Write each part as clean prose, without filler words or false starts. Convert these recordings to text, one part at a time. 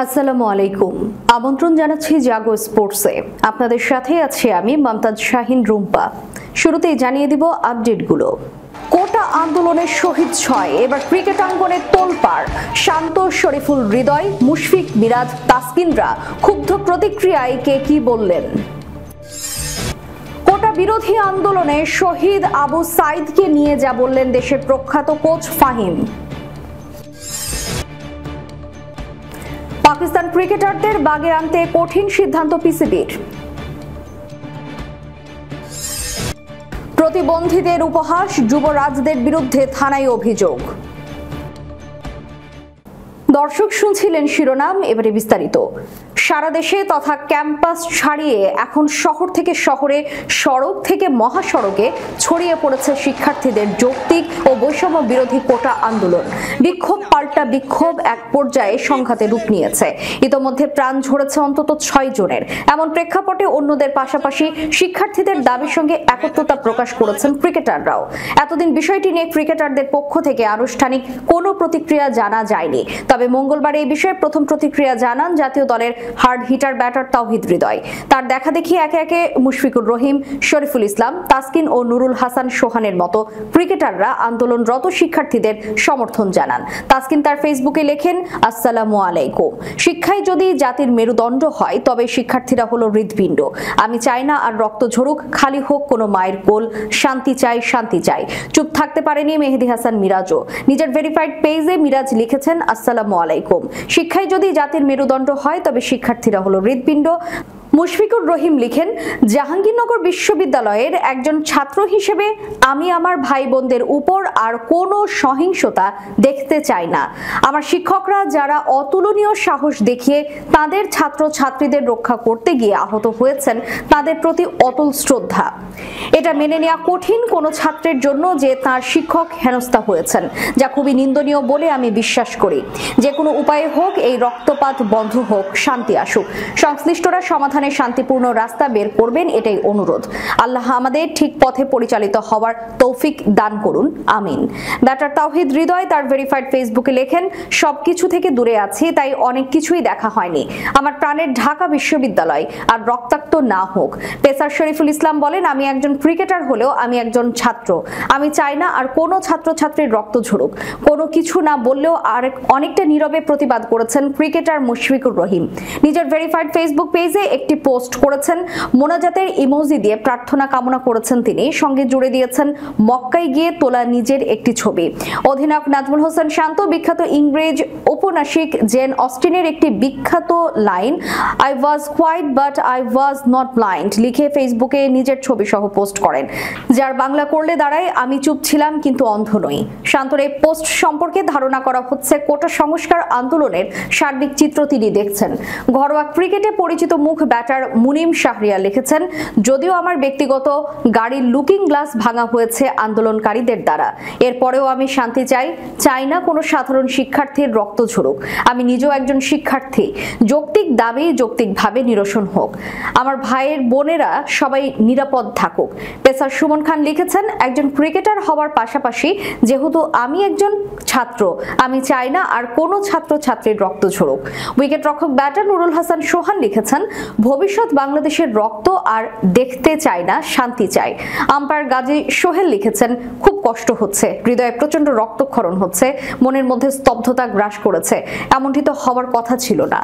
আসসালামু আলাইকুম। আমন্ত্রণ জানাচ্ছি জাগো স্পোর্টসে। আপনাদের সাথে আছি আমি মমতাজ শাহিন রুম্পা। শুরুতেই জানিয়ে দিব আপডেটগুলো। কোটা আন্দোলনের শহীদ ৬, এবার ক্রিকেট অঙ্গনে তোলপাড়। শান্ত, শরীফুল হৃদয়, মুশফিক, মিরাজ, তাসকিনরা ক্ষুব্ধ প্রতিক্রিয়ায় কে কি বললেন। কোটা বিরোধী আন্দোলনে শহীদ আবু সাইদকে নিয়ে যা বললেন দেশের প্রখ্যাত কোচ ফাহিম। পাকিস্তান ক্রিকেটারদের বাগে আনতে কঠিন সিদ্ধান্ত পিসিবির। প্রতিবন্ধীদের উপহাস, যুবরাজদের বিরুদ্ধে থানায় অভিযোগ। দর্শক শুনছিলেন শিরোনাম, এবারে বিস্তারিত। সারা দেশে তথা ক্যাম্পাস ছাড়িয়ে এখন শহর থেকে শহরে, সড়ক থেকে মহাসড়কে ছড়িয়ে পড়েছে শিক্ষার্থীদের যৌক্তিক ও বৈষম্য বিরোধী কোটা আন্দোলন। বিক্ষোভ পাল্টা বিক্ষোভ এক পর্যায়ে সংঘাতে রূপ নিয়েছে। ইতোমধ্যে প্রাণ ঝরেছে অন্তত ৬ জনের। এমন প্রেক্ষাপটে অন্যদের পাশাপাশি শিক্ষার্থীদের দাবির সঙ্গে একত্রতা প্রকাশ করেছেন ক্রিকেটাররাও। এতদিন বিষয়টি নিয়ে ক্রিকেটারদের পক্ষ থেকে আনুষ্ঠানিক কোনো প্রতিক্রিয়া জানা যায়নি। তবে মঙ্গলবার এই বিষয়ে প্রথম প্রতিক্রিয়া জানান জাতীয় দলের hard hitter batter Towhid Hridoy. তার দেখা দেখি একে একে মুশফিকুর রহিম, শরীফুল ইসলাম, তাসকিন ও নুরুল হাসান সোহানের মতো ক্রিকেটাররা আন্দোলনরত শিক্ষার্থীদের সমর্থন জানান। তাসকিন তার ফেসবুকে লেখেন, আসসালামু আলাইকুম। শিক্ষাই যদি জাতির মেরুদণ্ড হয় তবে শিক্ষার্থীরা হলো হৃদপিণ্ড। আমি চাই না আর রক্ত ঝরুক, খালি হোক কোনো মায়ের কোল। শান্তি চাই, শান্তি চাই। চুপ থাকতে পারেনি মেহেদী হাসান মিরাজও। নিজের ভেরিফাইড পেজে মিরাজ লিখেছেন, আসসালামু আলাইকুম। শিক্ষাই যদি জাতির মেরুদণ্ড হয় তবে শিক্ষার্থীরা হলো হৃদপিণ্ড। মুশফিকুর রহিম লিখেন, জাহাঙ্গীরনগর বিশ্ববিদ্যালয়ের একজন ছাত্র হিসেবে আমি আমার ভাই বোনদের উপর আর কোনো সহিংসতা দেখতে চাই না। আমার শিক্ষকরা যারা অতুলনীয় সাহস দেখিয়ে তাদের ছাত্র ছাত্রীদের রক্ষা করতে গিয়ে আহত হয়েছেন, তাদের প্রতি অতুল শ্রদ্ধা। এটা মেনে নেওয়া কঠিন কোনো ছাত্রের জন্য যে তার শিক্ষক হেনস্থা হয়েছেন, যা খুবই নিন্দনীয় বলে আমি বিশ্বাস করি। যে কোনো উপায়ে হোক এই রক্তপাত বন্ধ হোক, শান্তি আসুক। সংশ্লিষ্টরা সমাধানের শান্তিপূর্ণ রাস্তা বের করবেন, এটাই অনুরোধ। আল্লাহ আমাদের ঠিক পথে পরিচালিত হওয়ার তৌফিক দান করুন, আমিন। ব্যাটার তাওহিদ হৃদয় তার ভেরিফাইড ফেসবুকে লেখেন, সবকিছু থেকে দূরে আছি, তাই অনেক কিছুই দেখা হয়নি। আমার প্রাণের ঢাকা বিশ্ববিদ্যালয় আর রক্তাক্ত না হোক। পেসার শরীফুল ইসলাম বলেন, আমি একজন ক্রিকেটার হলেও আমি একজন ছাত্র। আমি চাই না আর কোনো ছাত্রছাত্রীর রক্ত ঝরুক। কোনো কিছু না বললেও আর অনেকটা নীরবে প্রতিবাদ করেছেন ক্রিকেটার মুশফিকুর রহিম। নিজের ভেরিফাইড ফেসবুক পেজে একটি পোস্ট করেছেন, মোনাজাতের ইমোজি দিয়ে প্রার্থনা কামনা করেছেন তিনি। সঙ্গে জুড়ে দিয়েছেন মক্কায় গিয়ে তোলা নিজের একটি ছবি। অধিনায়ক নাজমুল হোসেন শান্ত বিখ্যাত ইংরেজ ঔপন্যাসিক জেন অস্টিনের একটি বিখ্যাত line, I was quiet but I was not blind, লিখে ফেসবুকে নিজের ছবি সহ পোস্ট করেন, যার বাংলা করলে দাঁড়ায়, আমি চুপ ছিলাম কিন্তু অন্ধ নই। শান্তর এই পোস্ট সম্পর্কে ধারণা করা হচ্ছে কোটা সংস্কার আন্দোলনের সার্বিক চিত্র তিনি দেখছেন। ঘরোয়া ক্রিকেটে পরিচিত মুখ ব্যাটার মুনিম শাহরিয়ার লিখেছেন, যদিও আমার ব্যক্তিগত গাড়ির লুকিং গ্লাস ভাঙা হয়েছে আন্দোলনকারীদের দ্বারা, এরপরেও আমি শান্তি চাই। চাই না কোনো সাধারণ শিক্ষার্থীর রক্ত ঝরুক। আমি নিজেও একজন শিক্ষার্থী। যৌক্তিক দাবি যৌক্তিকভাবে নিরসন হোক। আমার ভাইয়ের বোনেরা সবাই নিরাপদ থাকুক। পেসার সুমন খান লিখেছেন, একজন ক্রিকেটার হওয়ার পাশাপাশি যেহেতু আমি একজন ছাত্র, আমি চাই না আর কোনো ছাত্র ছাত্রীর রক্ত ঝরুক। উইকেট রক্ষক ব্যাটার নুরুল হাসান সোহান লিখেছেন, ভবিষ্যৎ বাংলাদেশের রক্ত আর দেখতে চাই না, শান্তি চাই। আম্পায়ার গাজী সোহেল লিখেছেন, খুব কষ্ট হচ্ছে, হৃদয়ে প্রচন্ড রক্তক্ষরণ হচ্ছে, মনের মধ্যে স্তব্ধতা গ্রাস করেছে। এমনটি তো হওয়ার কথা ছিল না।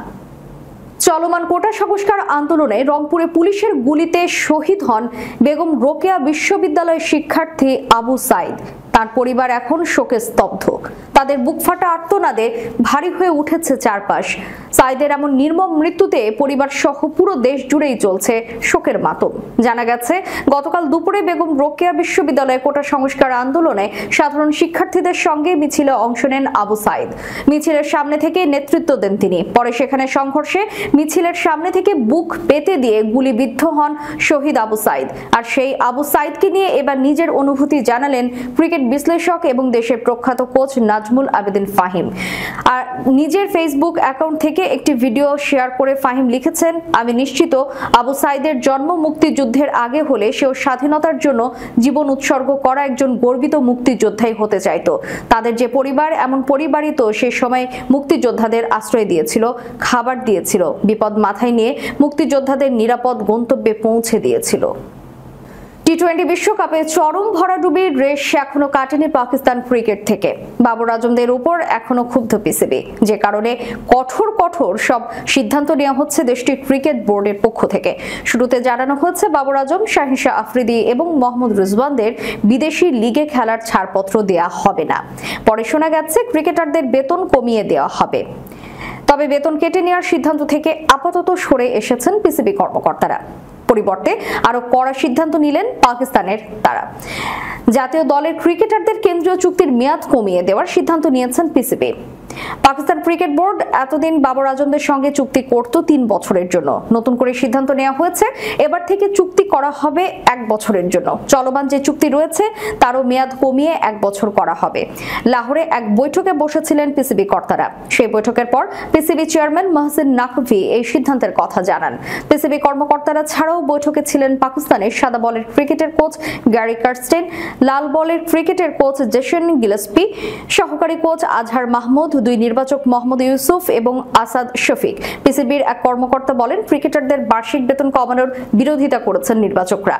চলমান কোটা সংস্কার আন্দোলনে রংপুরে পুলিশের গুলিতে শহীদ হন বেগম রোকেয়া বিশ্ববিদ্যালয়ের শিক্ষার্থী আবু সাইদ। তার পরিবার এখন শোকে স্তব্ধ। তাদের বুকফাটা আর্তনাদে ভারী হয়ে উঠেছে চারপাশ। সাইদের এমন নির্মম মৃত্যুতে পরিবার সহ পুরো দেশ জুড়েই চলছে শোকের মাতম। জানা গেছে, গতকাল দুপুরে বেগম রোকেয়া বিশ্ববিদ্যালয়ে কোটা সংস্কার আন্দোলনে সাধারণ শিক্ষার্থীদের সঙ্গে মিছিলে অংশ নেন আবু সাইদ। মিছিলের সামনে থেকে নেতৃত্ব দেন তিনি। পরে সেখানে সংঘর্ষে মিছিলের সামনে থেকে বুক পেতে দিয়ে গুলিবিদ্ধ হন শহীদ আবু সাইদ। আর সেই আবু সাইদকে নিয়ে এবার নিজের অনুভূতি জানালেন ক্রিকেট বিশ্লেষক এবং দেশের প্রখ্যাত কোচ নাজমুল নাজমুল আবেদিন ফাহিম। আর নিজের ফেসবুক অ্যাকাউন্ট থেকে একটি ভিডিও শেয়ার করে ফাহিম লিখেছেন, আমি নিশ্চিত আবু সাইদের জন্ম মুক্তিযুদ্ধের আগে হলে সেও স্বাধীনতার জন্য জীবন উৎসর্গ করা একজন গর্বিত মুক্তিযোদ্ধাই হতে চাইতো। তাদের যে পরিবার, এমন পরিবারই তো সেই সময় মুক্তিযোদ্ধাদের আশ্রয় দিয়েছিল, খাবার দিয়েছিল, বিপদ মাথায় নিয়ে মুক্তিযোদ্ধাদের নিরাপদ গন্তব্যে পৌঁছে দিয়েছিল। টি-20 বিশ্বকাপে চরম ভরাডুবির রেশ এখনো কাটেনি পাকিস্তান ক্রিকেট থেকে। বাবর আজমদের উপর এখনো ক্ষুব্ধ পিসিবি, যে কারণে কঠোর সব সিদ্ধান্ত নেওয়া হচ্ছে দেশটির ক্রিকেট বোর্ডের পক্ষ থেকে। শুরুতে জানানো হচ্ছে বাবর আজম, শাহিন শাহ আফ্রিদি এবং মোহাম্মদ রিজওয়ানদের বিদেশি লিগে খেলার ছাড়পত্র দেওয়া হবে না। পরে শোনা গেছে ক্রিকেটারদের বেতন কমিয়ে দেওয়া হবে। তবে বেতন কেটে নেওয়ার সিদ্ধান্ত থেকে আপাতত সরে এসেছেন পিসিবি কর্মকর্তারা। পরিবর্তে আরো কড়া সিদ্ধান্ত নিলেন পাকিস্তানের তারা। জাতীয় দলের ক্রিকেটারদের কেন্দ্রীয় চুক্তির মেয়াদ কমিয়ে দেওয়ার সিদ্ধান্ত নিয়েছেন পিসিবি। পাকিস্তান ক্রিকেট বোর্ড এতদিন বাবর আজমদের সঙ্গে চুক্তি করত 3 বছরের জন্য। নতুন করে সিদ্ধান্ত নেওয়া হয়েছে, এবার থেকে চুক্তি করা হবে 1 বছরের জন্য। চলমান যে চুক্তি রয়েছে তারও মেয়াদ কমিয়ে 1 বছর করা হবে। লাহোরে এক বৈঠকে বসেছিলেন পিসিবি কর্তারা। সেই বৈঠকের পর পিসিবি চেয়ারম্যান মহসিন নাকভি এই সিদ্ধান্তের কথা জানান। পিসিবি কর্মকর্তারা ছাড়াও বৈঠকে ছিলেন পাকিস্তানের সাদা বলের ক্রিকেটের কোচ গ্যারি কার্স্টেন, লাল বলের ক্রিকেটের কোচ জেসন গিলস্পি, সহকারী কোচ আজহার মাহমুদ, 2 নির্বাচক মোহাম্মদ ইউসুফ এবং আসাদ শফিক। পিসিবির এক কর্মকর্তা বলেন, ক্রিকেটারদের বার্ষিক বেতন কমানোর বিরোধিতা করেছেন নির্বাচকরা।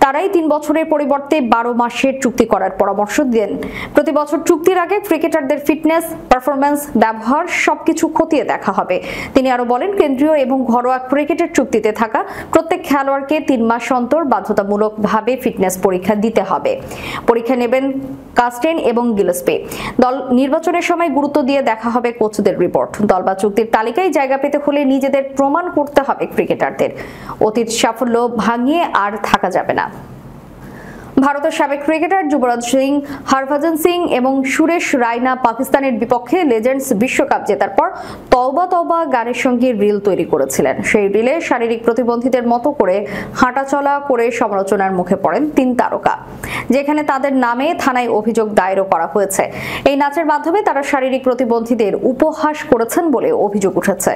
তারাই 3 বছরের পরিবর্তে 12 মাসের চুক্তি করার পরামর্শ দেন। প্রতি বছর চুক্তির আগে ক্রিকেটারদের ফিটনেস, পারফরম্যান্স, ব্যবহার সবকিছু খতিয়ে দেখা হবে। তিনি আরো বলেন, কেন্দ্রীয় এবং ঘরোয়া ক্রিকেটের চুক্তিতে থাকা প্রত্যেক খেলোয়াড়কে 3 মাস অন্তর বাধ্যতামূলকভাবে ফিটনেস পরীক্ষা দিতে হবে। পরীক্ষা নেবেন কাস্টেন এবং গিলস্পি। দল নির্বাচনের সময় গুরুত্ব দিয়ে দেখা হবে কোচদের রিপোর্ট। দল বা চুক্তির তালিকায় জায়গা পেতে হলে নিজেদের প্রমাণ করতে হবে ক্রিকেটারদের। অতীত সাফল্য ভাঙিয়ে আর থাকা যাবে না। ভারতের সাবেক ক্রিকেটার যুবরাজ সিং, হরভজন সিং এবং সুরেশ রায়না পাকিস্তানের বিপক্ষে লেজেন্ডস বিশ্বকাপ জেতার পর তওবা তওবা গানের সঙ্গে রিল তৈরি করেছিলেন। সেই রিলে শারীরিক প্রতিবন্ধীদের মতো করে হাঁটাচলা করে সমালোচনার মুখে পড়েন 3 তারকা, যেখানে তাদের নামে থানায় অভিযোগ দায়েরও করা হয়েছে। এই নাচের মাধ্যমে তারা শারীরিক প্রতিবন্ধীদের উপহাস করেছেন বলে অভিযোগ উঠেছে।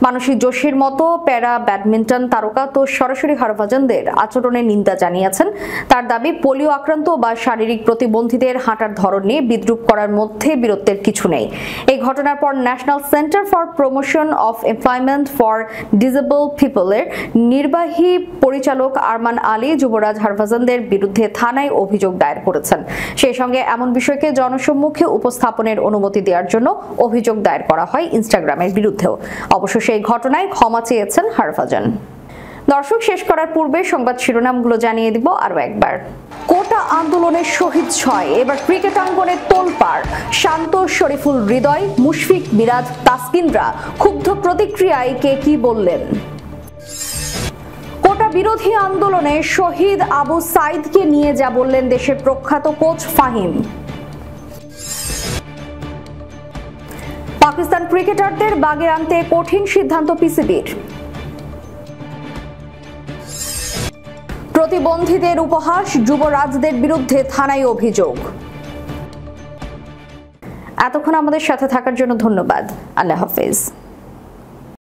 মানসিক যোশীর মতো প্যারা ব্যাডমিন্টন তারকা তো সরাসরি হরভজনদের আচরণের নিন্দা জানিয়েছেন। তার দাবি, পোলিও আক্রান্ত বা শারীরিক প্রতিবন্ধীদের হাঁটার ধরন নিয়ে বিদ্রূপ করার মধ্যে বীরত্বের কিছু নেই। এই ঘটনার পর national centre for promotion of employment for disable পিপলের নির্বাহী পরিচালক আরমান আলী যুবরাজ হরভজনদের বিরুদ্ধে থানায় অভিযোগ দায়ের করেছেন। সেই সঙ্গে এমন বিষয়কে জনসম্মুখে উপস্থাপনের অনুমতি দেওয়ার জন্য অভিযোগ দায়ের করা হয় ইনস্টাগ্রামের বিরুদ্ধেও। অবশ্য সেই ঘটনায় ক্ষমা চেয়েছেন হরভজন। দর্শক, শেষ করার পূর্বে সংবাদ শিরোনামগুলো জানিয়ে দিব আরো একবার। কোটা আন্দোলনের শহীদ 6, এবার ক্রিকেট অঙ্গনে তোলপাড়। শান্ত, শরীফুল হৃদয়, মুশফিক, মিরাজ, তাসকিনরা ক্ষুব্ধ প্রতিক্রিয়ায় কে কি বললেন? কোটা বিরোধী আন্দোলনে শহীদ আবু সাইদকে নিয়ে যা বললেন দেশের প্রখ্যাত কোচ ফাহিম। পাকিস্তান ক্রিকেটারদের বাগে আনতে কঠিন সিদ্ধান্ত পিসিবির। প্রতিবন্ধীদের উপহাস, যুবরাজদের বিরুদ্ধে থানায় অভিযোগ। এতক্ষণ আমাদের সাথে থাকার জন্য ধন্যবাদ। আল্লাহ হাফেজ।